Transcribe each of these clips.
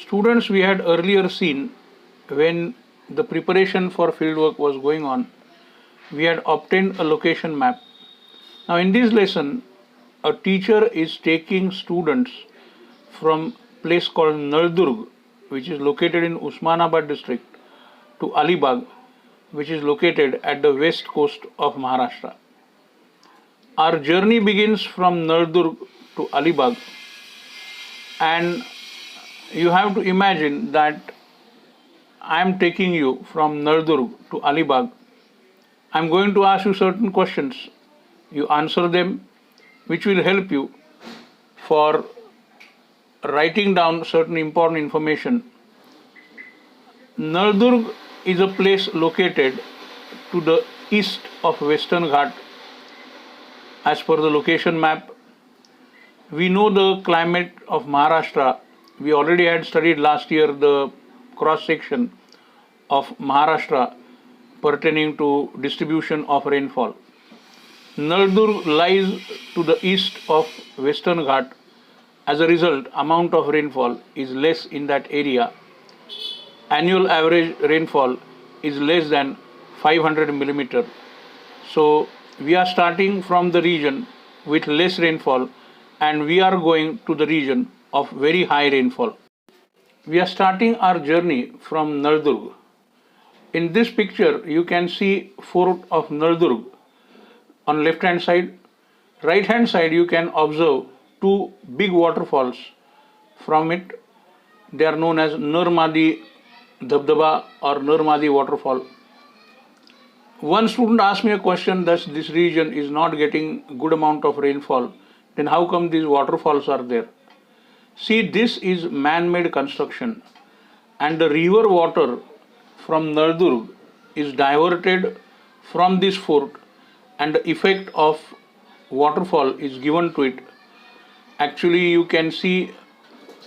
Students, we had earlier seen when the preparation for fieldwork was going on, we had obtained a location map. Now, in this lesson, a teacher is taking students from place called Naldurg, which is located in Usmanabad district, to Alibag, which is located at the west coast of Maharashtra. Our journey begins from Naldurg to Alibag, and you have to imagine that I am taking you from Naldurg to Alibag. I am going to ask you certain questions. You answer them, which will help you for writing down certain important information. Naldurg is a place located to the east of Western Ghat. As per the location map, we know the climate of Maharashtra. We already had studied last year the cross section of Maharashtra pertaining to distribution of rainfall. Naldurg lies to the east of Western Ghat. As a result, amount of rainfall is less in that area. Annual average rainfall is less than 500 millimeter. So we are starting from the region with less rainfall and we are going to the region of very high rainfall. We are starting our journey from Naldurg. In this picture, you can see fort of Naldurg on left hand side. Right hand side, you can observe two big waterfalls from it. They are known as Narmadi Dhabdaba or Narmadi waterfall. One student asked me a question that this region is not getting good amount of rainfall. Then how come these waterfalls are there? See, this is man-made construction and the river water from Naldurg is diverted from this fort and the effect of waterfall is given to it. Actually, you can see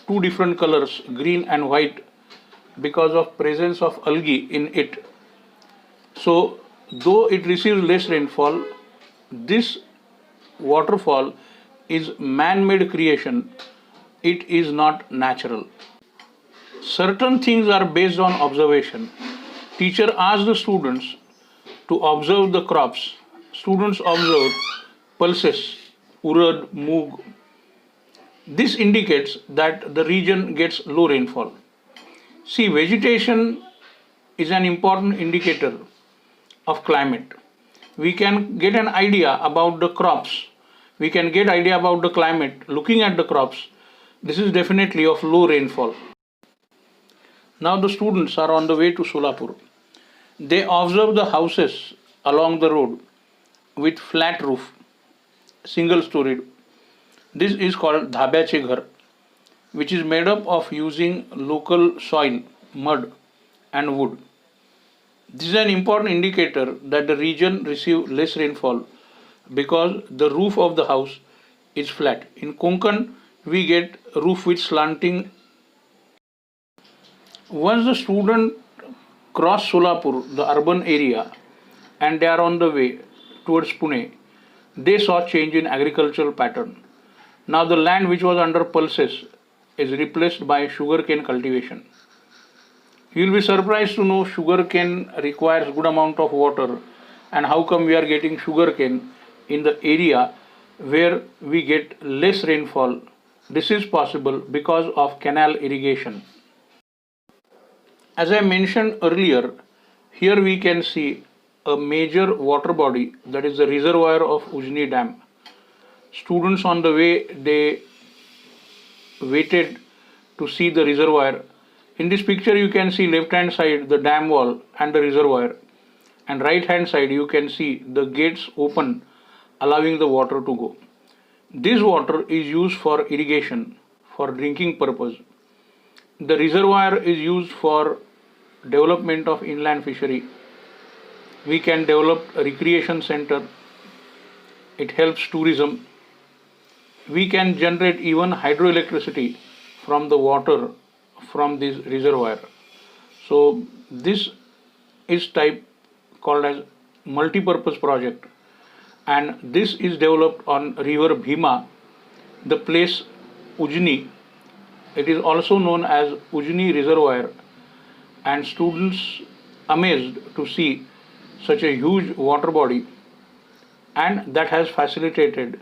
two different colors, green and white, because of presence of algae in it. So, though it receives less rainfall, this waterfall is man-made creation. It is not natural. Certain things are based on observation. Teacher asked the students to observe the crops. Students observed pulses, urad, moog. This indicates that the region gets low rainfall. See, vegetation is an important indicator of climate. We can get an idea about the crops. We can get idea about the climate looking at the crops. This is definitely of low rainfall. Now the students are on the way to Solapur. They observe the houses along the road with flat roof, single storied. This is called Dhabyache Ghar, which is made up of using local soil, mud and wood. This is an important indicator that the region receives less rainfall because the roof of the house is flat. In Konkan, we get roof with slanting. Once the student cross Solapur, the urban area, and they are on the way towards Pune, they saw change in agricultural pattern. Now the land which was under pulses is replaced by sugarcane cultivation. You will be surprised to know sugarcane requires good amount of water, and how come we are getting sugarcane in the area where we get less rainfall. This is possible because of canal irrigation. As I mentioned earlier, here we can see a major water body, that is the reservoir of Ujni Dam. Students on the way, they waited to see the reservoir. In this picture you can see left hand side the dam wall and the reservoir, and right hand side you can see the gates open allowing the water to go. This water is used for irrigation, for drinking purpose. The reservoir is used for development of inland fishery. We can develop a recreation center. It helps tourism. We can generate even hydroelectricity from the water from this reservoir. So this is type called as multi-purpose project, and this is developed on river Bhima, the place Ujni, It is also known as Ujni Reservoir, and students amazed to see such a huge water body, and that has facilitated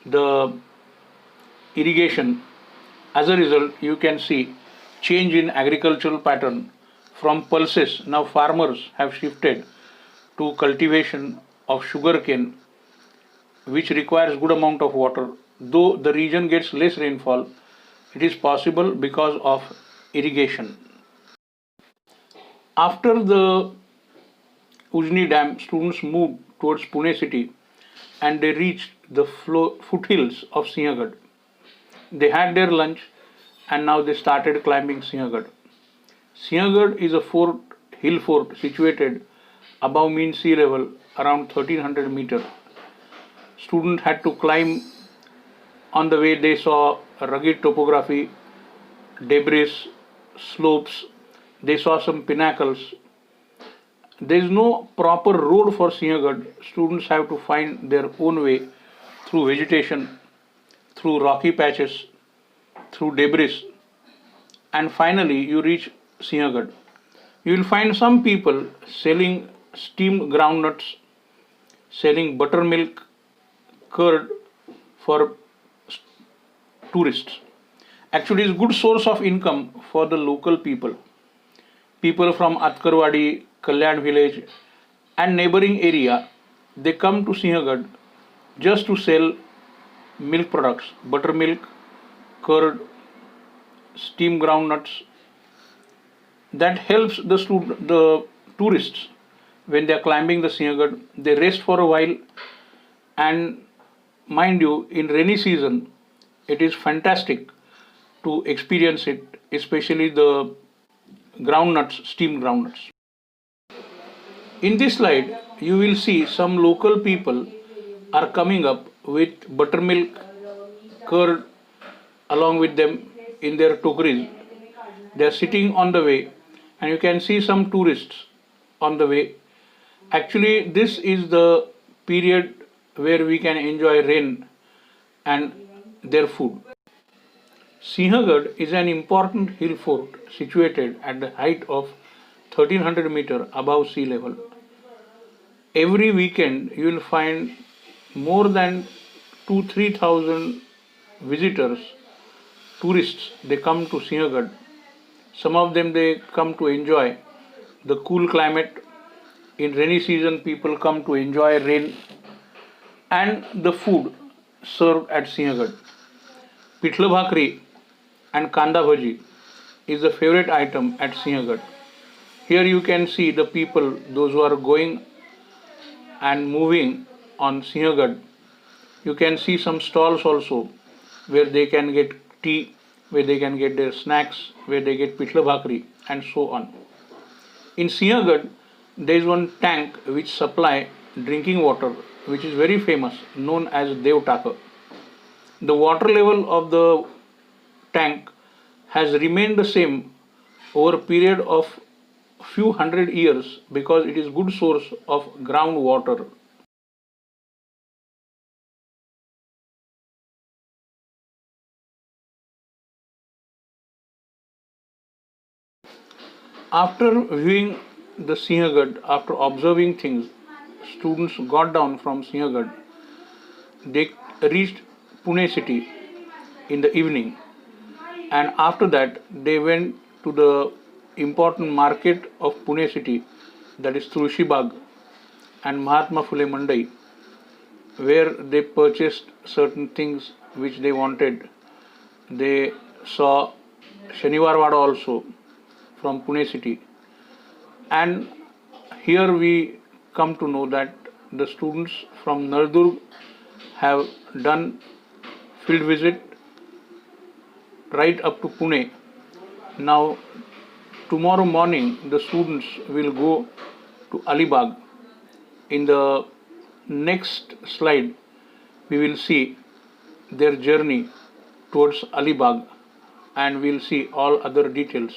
the irrigation. As a result, you can see change in agricultural pattern from pulses. Now farmers have shifted to cultivation of sugarcane, which requires good amount of water. Though the region gets less rainfall, it is possible because of irrigation. After the Ujni Dam, students moved towards Pune city and they reached the foothills of Sinhagad. They had their lunch and now they started climbing Sinhagad. Sinhagad is a hill fort situated above mean sea level around 1300 meters. Students had to climb. On the way they saw a rugged topography, debris, slopes, they saw some pinnacles. There is no proper road for Sinhagad. Students have to find their own way through vegetation, through rocky patches, through debris, and finally you reach Sinhagad. You will find some people selling steamed groundnuts, selling buttermilk, curd for tourists. Actually, it's a good source of income for the local people. People from Atkarwadi, Kalyan village, and neighboring area, they come to Sinhagad just to sell milk products, buttermilk, curd, steamed groundnuts. That helps the tourists when they are climbing the Sinhagad. They rest for a while, and mind you, in rainy season, it is fantastic to experience it, especially the groundnuts, steamed groundnuts. In this slide, you will see some local people are coming up with buttermilk, curd along with them in their tokaris. They are sitting on the way, and you can see some tourists on the way. Actually, this is the period where we can enjoy rain and their food. Sinhagad is an important hill fort situated at the height of 1300 meters above sea level. Every weekend you will find more than 2-3,000 visitors, tourists. They come to Sinhagad. Some of them they come to enjoy the cool climate. In rainy season, people come to enjoy rain and the food served at Sinhagad. Pitla bhakri and kanda bhaji is the favorite item at Sinhagad. Here you can see the people, those who are going and moving on Sinhagad. You can see some stalls also where they can get tea, where they can get their snacks, where they get pitla bhakri and so on. In Sinhagad, there is one tank which supply drinking water, which is very famous, known as Dev Taka. The water level of the tank has remained the same over a period of few hundred years because it is good source of groundwater. After viewing the Sinhagad, after observing things, students got down from Sinhagad. They reached Pune city in the evening, and after that they went to the important market of Pune city, that is Tulshi Bagh and Mahatma Phule Mandai, where they purchased certain things which they wanted. They saw Shaniwar Wada also from Pune city, and here we come to know that the students from Nardurg have done field visit right up to Pune. Now tomorrow morning the students will go to Alibag. In the next slide we will see their journey towards Alibag and we will see all other details.